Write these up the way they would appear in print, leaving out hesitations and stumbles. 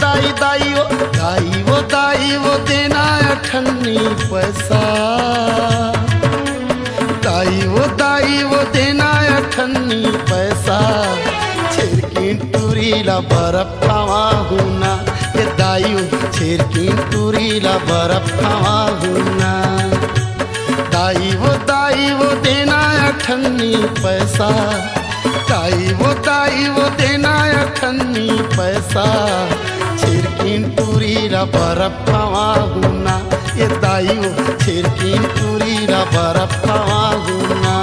दाई दाई वो देना अठन्नी पैसा। दाई वो देना अठन्नी पैसा। छिरकी टूरीला बर्फ खावा हुना ये दाई छिरकी टूरीला बर्फ खावा हुना। दाई वो देना अठन्नी पैसा। दाई वो देना अठन्नी पैसा। छिरकी टूरीला बर्फ खावा हुना ये दाई छिरकी टूरीला बर्फ खावा हुना।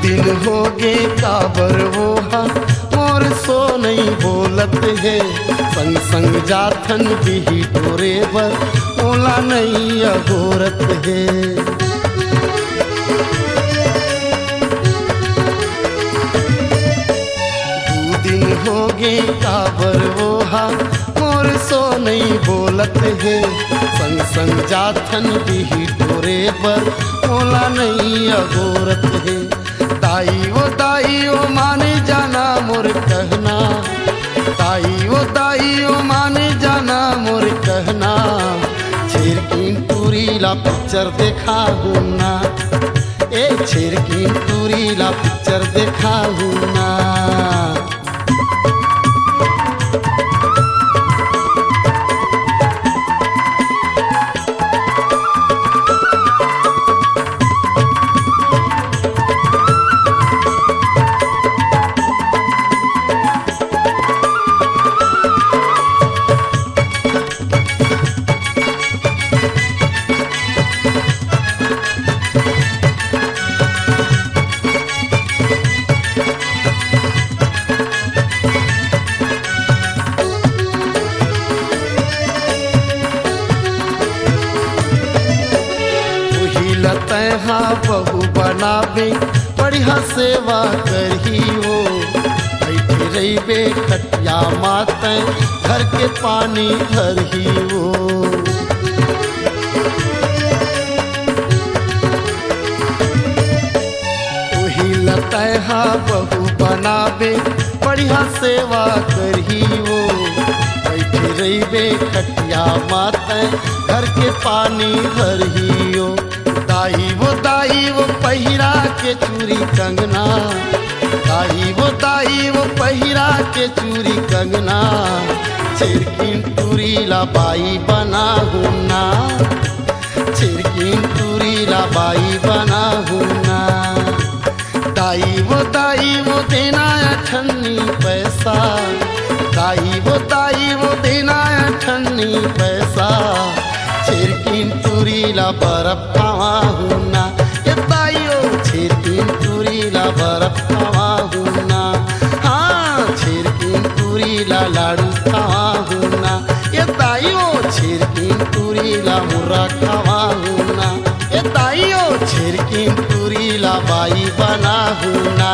दिन हो गे काबर वो मोर सो नहीं बोलत है। संग संग जाथन बिही टोरे बर ओला नहीं अघोरत है। दू दिन हो गे काबर वो मोर सो नहीं बोलत है। संग संग जाथन बिही टोरे बर ओला नहीं अघोरत है। दाई वो माने जाना मोर कहना। दाई वो माने जाना मोर कहना। छिरकी टूरीला पिक्चर देखा हुना ए छिरकी टूरीला पिक्चर देखा हुना। हाँ बहू बनावे बढ़िया सेवा करही हो। बैठे रहीबे खटिया माते घर के पानी भरही हो। वही लता हाँ बहू बनावे बढ़िया सेवा करही हो। बैठे रहीबे खटिया माते घर के पानी भरही हो। दाई वो पहिरा के चूरी कंगना। दाई वो पहिरा के चूरी कंगना। छिरकी टूरीला बाई बना हुना। छिरकी टूरीला बाई बना हुना। दाई वो देना अठन्नी पैसा। दाई वो देना अठन्नी पैसा। छिरकी टूरीला बर्फ खावा हुना ये दाइयो छिरकी टूरीला बर्फ खावा हुना। हाँ छिरकी टूरीला लाडू खावा हुना ये दाइयो छिरकी टूरीला मुर्रा खावा हुना ये दाइयो छिरकी टूरीला बाई बना हुना।